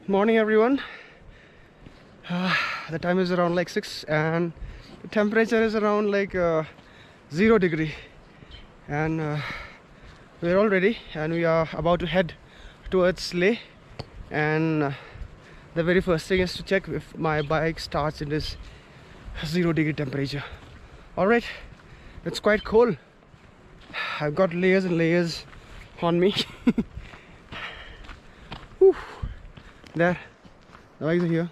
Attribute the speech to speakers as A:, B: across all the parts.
A: Morning everyone. The time is around like 6 and the temperature is around like 0 degree, and we're all ready and we are about to head towards Leh. And the very first thing is to check if my bike starts in this 0 degree temperature. Alright, it's quite cold. I've got layers and layers on me. Whew. There, the bikes are here.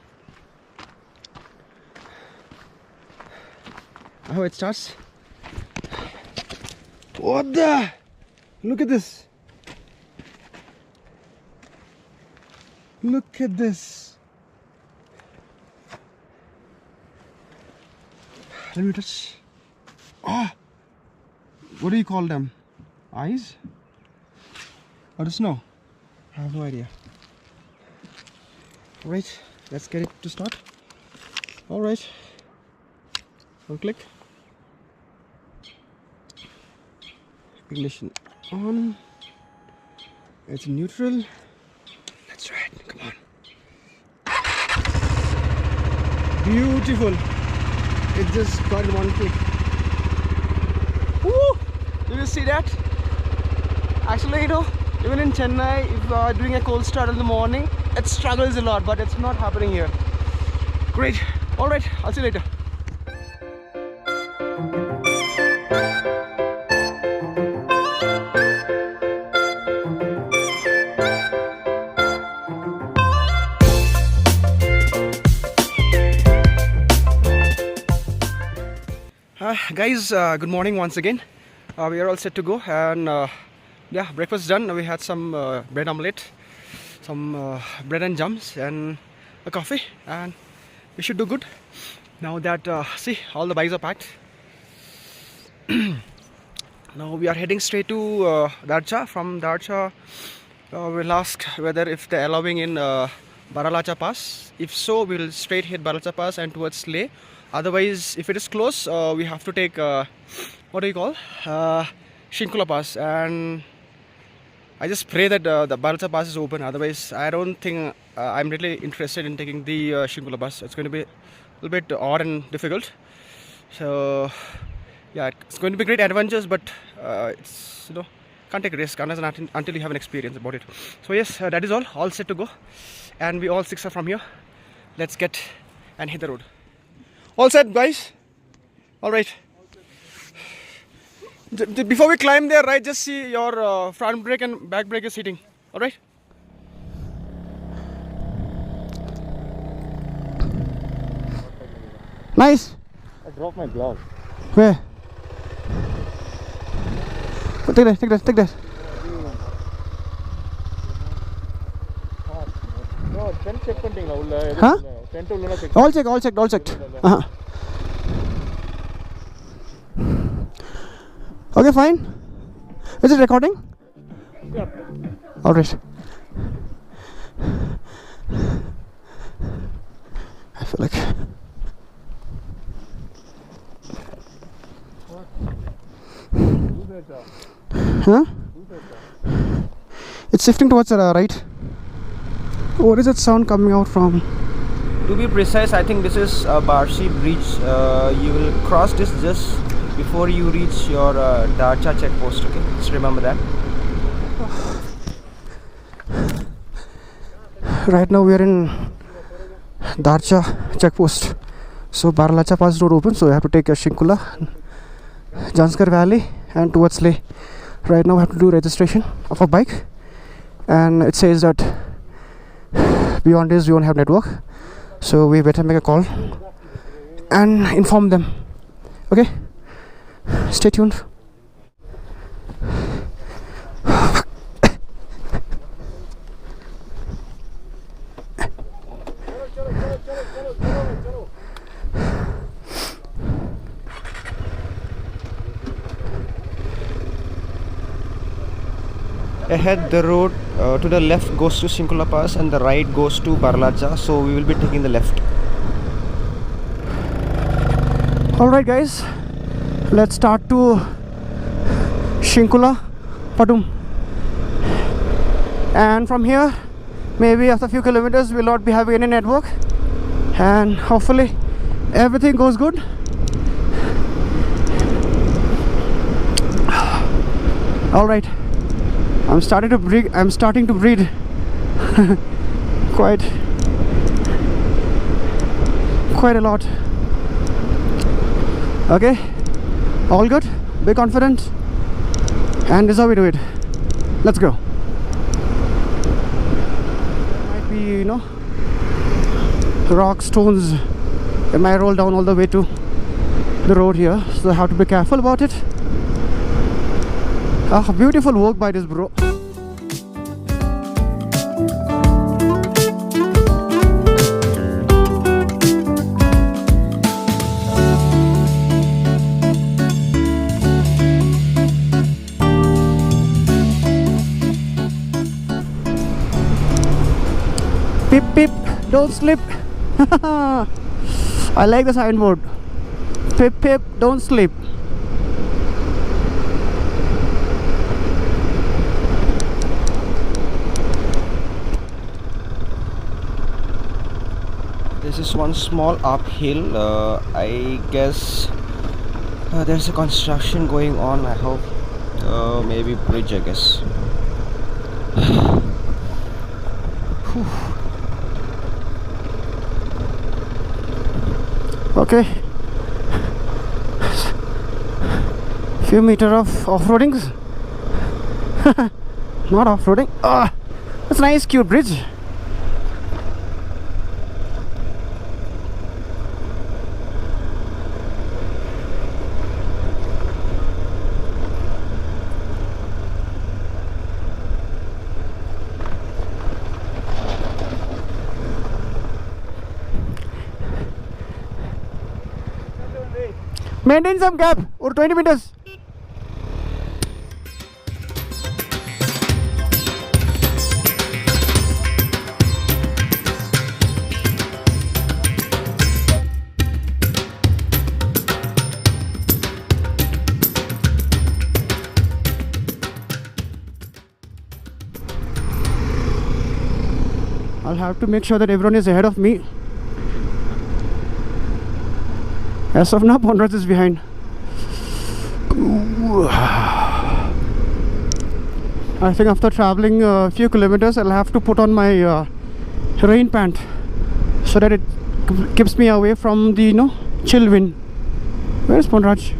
A: Oh, it starts. What the? Look at this. Look at this. Let me touch. Ah, what do you call them? Eyes? Or the snow? I have no idea. Alright, let's get it to start. Alright, one click. Ignition on. It's neutral. Let's try it. Come on. Beautiful. It just got in one click. Woo! Did you see that? Actually, you know, even in Chennai, if you are doing a cold start in the morning, it struggles a lot, but it's not happening here. Great. Alright, I'll see you later. Guys, good morning once again. We are all set to go, and yeah, breakfast done. We had some bread omelette, some bread and jams, and a coffee, and we should do good. Now that see, all the bikes are packed. Now we are heading straight to Darcha. From Darcha, we'll ask whether if they're allowing in Baralacha Pass. If so, we'll straight hit Baralacha Pass and towards Leh. Otherwise, if it is close, we have to take what do you call Shinkula Pass, and I just pray that the Baralacha Pass is open. Otherwise, I don't think I'm really interested in taking the Shinkula Pass. It's going to be a little bit odd and difficult. So yeah, it's going to be great adventures, but it's, you know, can't take risk until you have an experience about it. So yes, that is all set to go, and we all six are from here. Let's get and hit the road. All set, guys? Alright. Before we climb there, right, just see your front brake and back brake is hitting. Alright? Nice.
B: I dropped my glove.
A: Where? Oh, take that.
B: No, tent check பண்ணிட்டீங்களா?
A: Huh?
B: Tent உள்ள check.
A: All checked. Okay, fine. Is it recording?
B: Yeah.
A: Alright. I feel like. Huh? It's shifting towards the right. What is that sound coming out from? To be precise, I think this is Barshi Bridge. You will cross this just before you reach your Darcha checkpost. Okay, just remember that. Right now we are in Darcha checkpost. So Baralacha Pass road open, so we have to take a Shinkula, Janskar Valley, and towards Leh. Right now we have to do registration of a bike, and it says that beyond this we won't have network, so we better make a call and inform them. Okay, stay tuned. Ahead, the road to the left goes to Shinkula Pass and the right goes to Baralacha, so we will be taking the left. Alright guys, let's start to Shinkula Padum, and from here maybe after a few kilometers we'll not be having any network, and hopefully everything goes good. All right, I'm starting to breathe quite a lot. Okay, all good, be confident, and this is how we do it. Let's go. There might be, you know, rock, stones. It might roll down all the way to the road here, so I have to be careful about it. Beautiful work by this bro. Pip pip, don't slip. I like the signboard. Pip pip, don't slip. This is one small uphill. I guess there's a construction going on. I hope maybe bridge, I guess. Okay, few meter of off-roading. Not off-roading. That's a nice cute bridge. Maintain some gap or 20 meters. I'll have to make sure that everyone is ahead of me. As of now, Pondraj is behind. I think after traveling a few kilometers, I'll have to put on my rain pant so that it keeps me away from the, you know, chill wind. Where is Pondraj?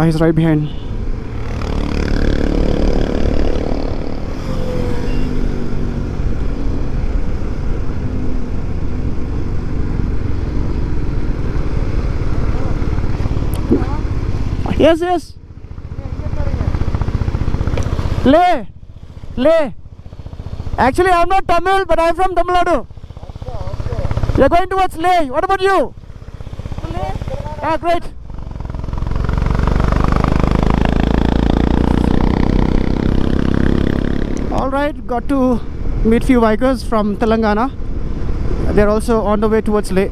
A: He's right behind. Yes, yes. Leh. Actually, I'm not Tamil, but I'm from Tamil Nadu. We are going towards Leh. What about you? Leh. Ah, great. All right, got to meet few bikers from Telangana. They're also on the way towards Leh.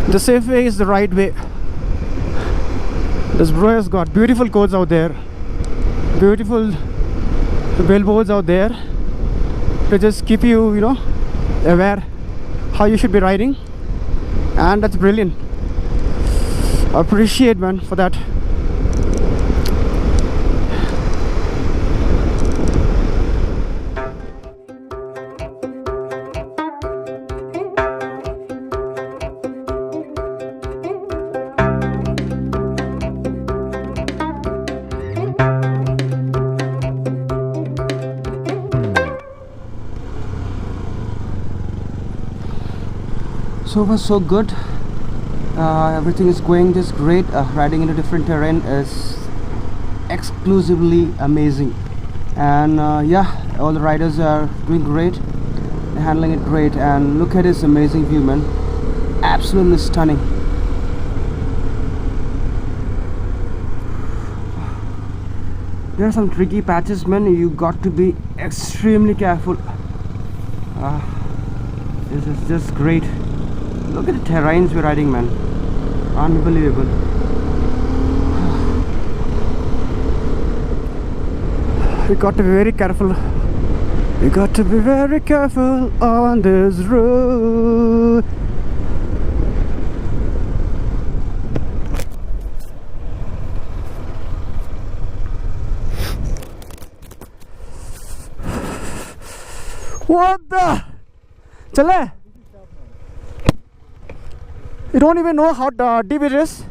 A: The safe way is the right way. This bro has got beautiful codes out there, beautiful billboards out there to just keep you, you know, aware how you should be riding, and that's brilliant. I appreciate, man, for that. So far so good. Everything is going just great. Riding into different terrain is exclusively amazing, and yeah, all the riders are doing great, handling it great. And look at this amazing view, man. Absolutely stunning. There are some tricky patches, man. You got to be extremely careful. This is just great. Look at the terrains we're riding, man. Unbelievable. We got to be very careful. We got to be very careful on this road. What the? Chale? You don't even know how deep it is?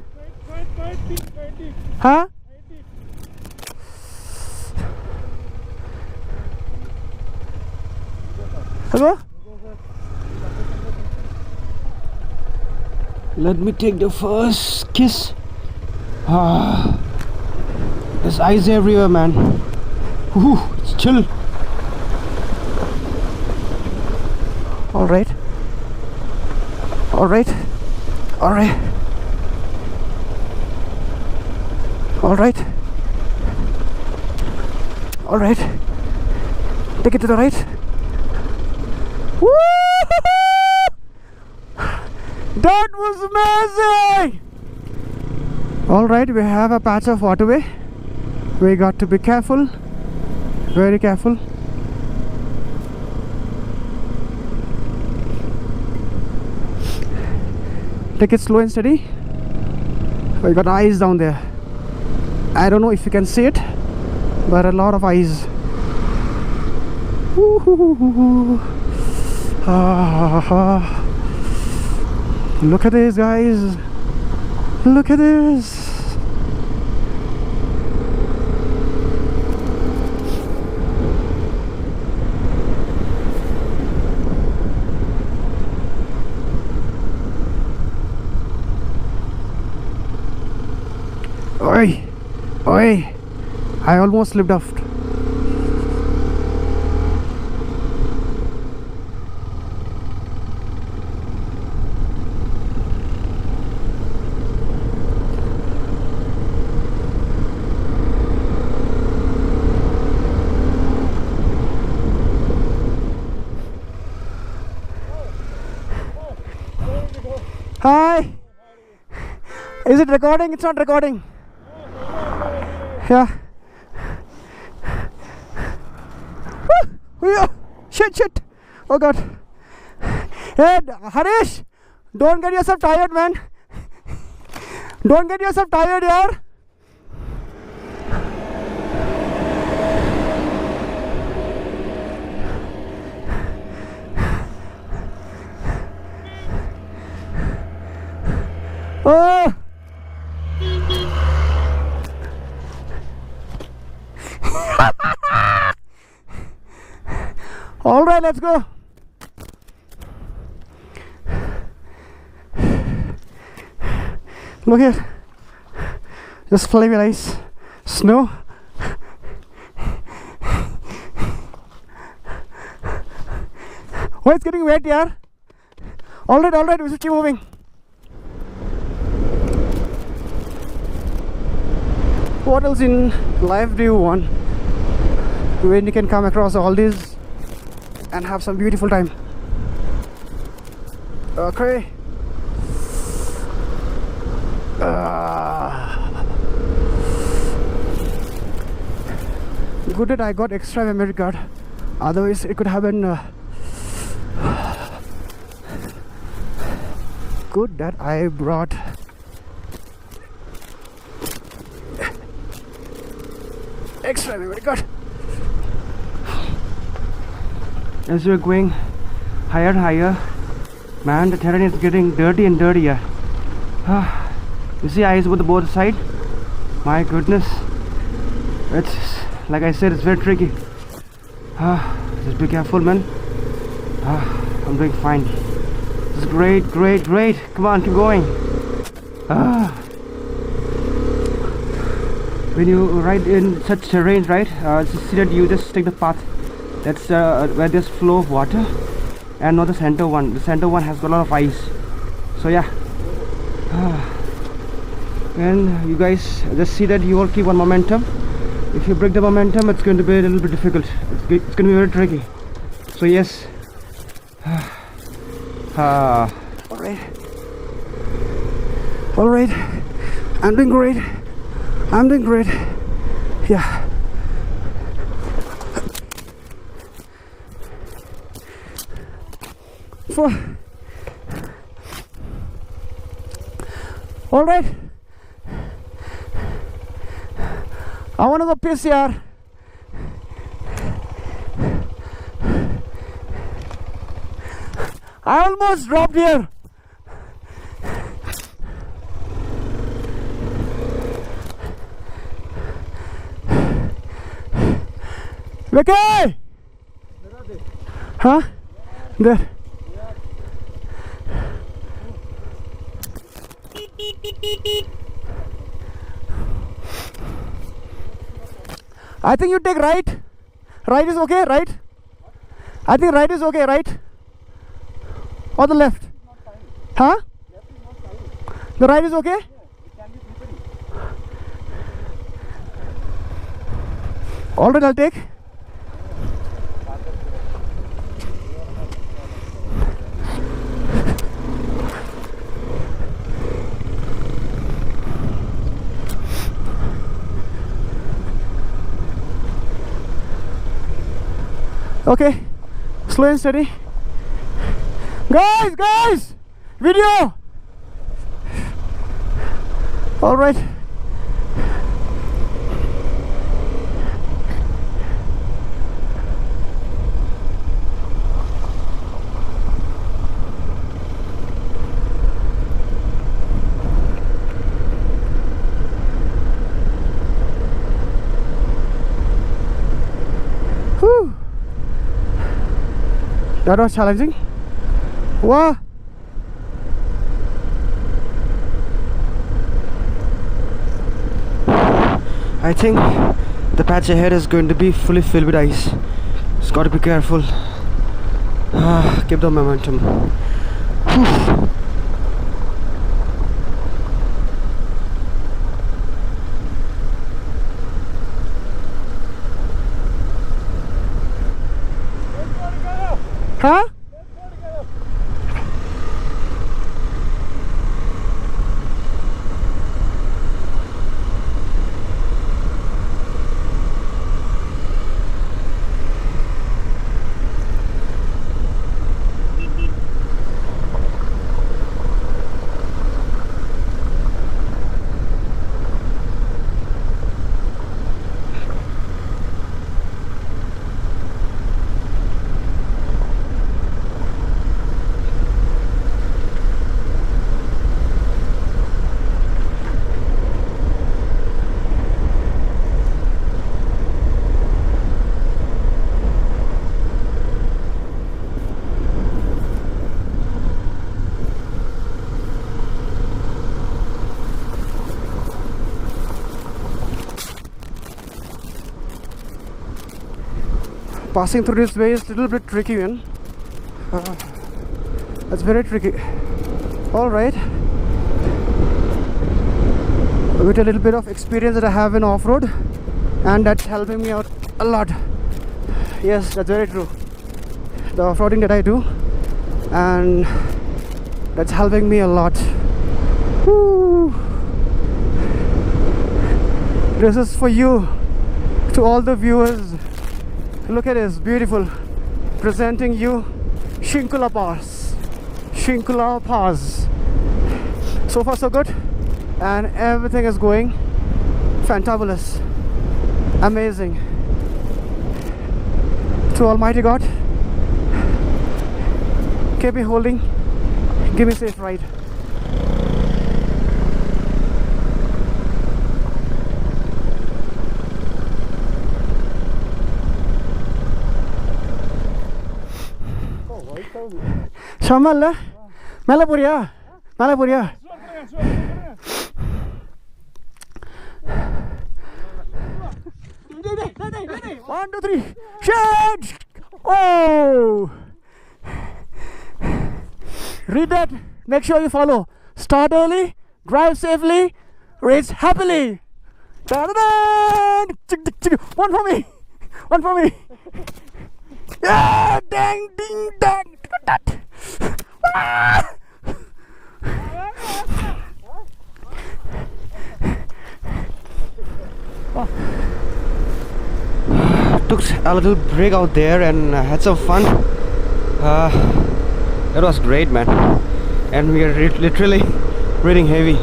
A: Huh? Hello? Let me take the first kiss. There's ice everywhere, man. Whew, it's chill. Alright. Alright. Alright. Alright. Alright. Take it to the right. Woo! That was amazing! Alright, we have a patch of waterway. We got to be careful. Very careful. Take it slow and steady. We got ice down there. I don't know if you can see it, but a lot of ice. Look at this, guys. Look at this. Oi, oi, I almost slipped off. Hi. Is it recording? It's not recording. Yeah. Yeah. Shit. Oh God. Hey, Harish, don't get yourself tired, man. Don't get yourself tired, yaar. Oh. All right, let's go. Look here, just flying with ice, snow. Oh, it's getting wet, yaar. All right, we should keep moving. What else in life do you want when you can come across all these and have some beautiful time? Okay. Good that I got extra memory card. Otherwise, it could have been good that I brought extra memory card. As we're going higher and higher, man, the terrain is getting dirty and dirtier. You see ice with both sides? My goodness. It's like I said, it's very tricky. Just be careful, man. I'm doing fine. This is great. Come on, keep going. When you ride in such terrains, right? See that you just take the path. That's where there's flow of water, and not the center one. The center one has got a lot of ice. So yeah. And you guys just see that you all keep on momentum. If you break the momentum, it's going to be a little bit difficult. It's going to be very tricky. So yes, All right. All right. I'm doing great. I'm doing great. Yeah. All right. I want to go piss here. I almost dropped here. Vicky! Huh? There. I think you take right. Right is okay, right? I think right is okay, right? Or the left? Huh? The right is okay? All right, I'll take. Okay, slow and steady. Guys, video. All right. Whew. That was challenging. Wow. I think the patch ahead is going to be fully filled with ice. Just got to be careful. Keep the momentum. Whew. Huh? Passing through this way is a little bit tricky, man. That's very tricky. All right. With a little bit of experience that I have in off-road, and that's helping me out a lot. Yes, that's very true. The off-roading that I do, and that's helping me a lot. Woo. This is for you, to all the viewers. Look at this, beautiful. Presenting you Shinkula Pass. Shinkula Pass. So far so good, and everything is going fantabulous. Amazing. To Almighty God, keep me holding, give me safe ride. Shamal, Malapuria, Malapuria. 1, 2, 3, shoot! Oh! Read that. Make sure you follow. Start early, drive safely, race happily. One for me. One for me. Yeah, dang, ding, dang. Took a little break out there and had some fun. It was great, man. And we are literally breathing heavy.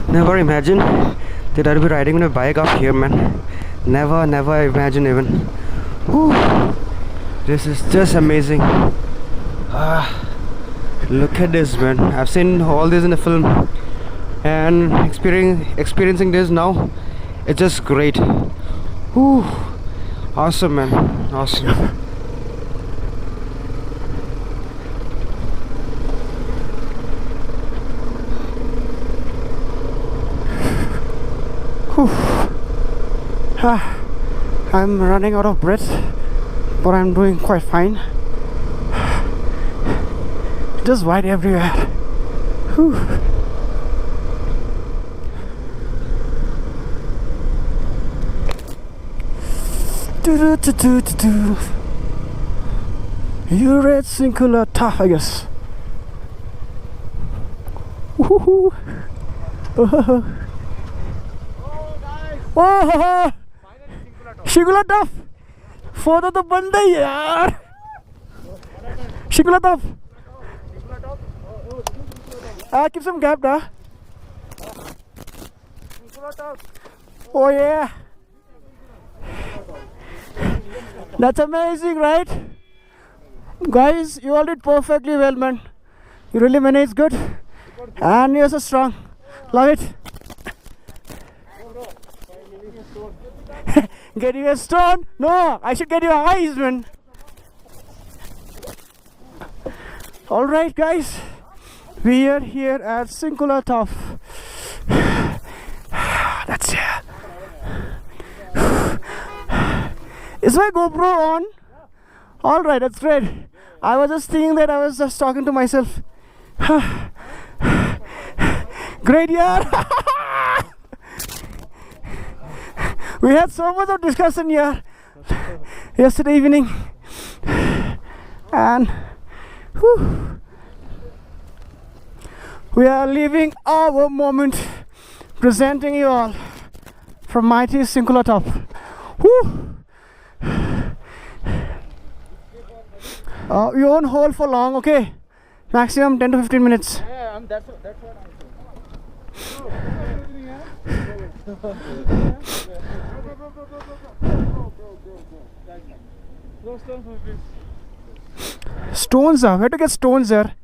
A: Never imagine that I'll be riding on a bike up here, man. Never imagine even. Whew. This is just amazing. Look at this, man. I've seen all this in the film, and experiencing this now, it's just great. Whew. Awesome, man. Awesome. I'm running out of breath, but I'm doing quite fine. Just white everywhere. Whew. You're at Shinkula tough, I guess. Woohoo! Oh, Shinkula tough. Photo to banda hai yaar. Shinkula tough. Keep some gap, da. Oh yeah. That's amazing, right? Guys, you all did perfectly well, man. You really managed good. And you're so strong. Love it. Get you a stone? No, I should get you eyes, man. Alright, guys. We are here at Shinkula Top. That's it. Is my GoPro on? Alright, that's great. I was just thinking that I was just talking to myself. Great year. We had so much of discussion here yesterday evening, and whew, we are living our moment, presenting you all from mighty Shinkula Top. Whew. You won't hold for long, okay? Maximum 10 to 15 minutes.
B: Yeah, that's what I'm saying.
A: Stones, where to get stones there?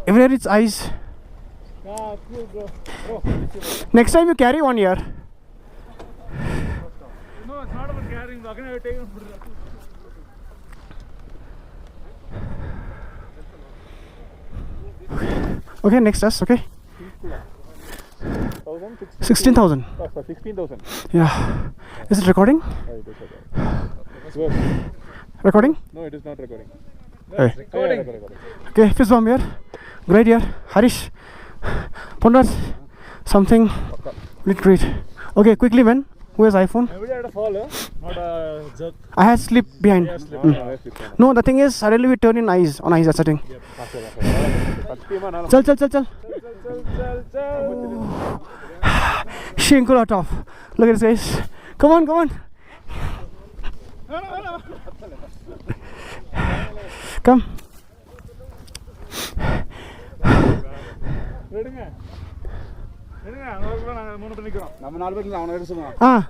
A: Everywhere it's ice.
B: Cool, bro.
A: Next time you carry one here.
B: No, it's not about carrying. Again, I will take it.
A: Okay, next us, okay? 16,000.
B: Oh, for 16,000.
A: Yeah. Is it recording? Recording?
B: No, it is not recording.
A: Hey.
B: Recording.
A: Okay, fist bump here. Great here. Harish. Pondat. Something. Great. Okay, quickly, man. Who has iPhone?
B: Everybody had a fall, not a jerk.
A: I had slip behind.
B: Yeah, slip.
A: No, the thing is, suddenly we turn in eyes on eyes. That's the thing. Chal. Shinkula Top. Look at this, guys. Come on. Come.
B: நம்ம 4 பேர் அவன எடுத்துறோம்.
A: Ah.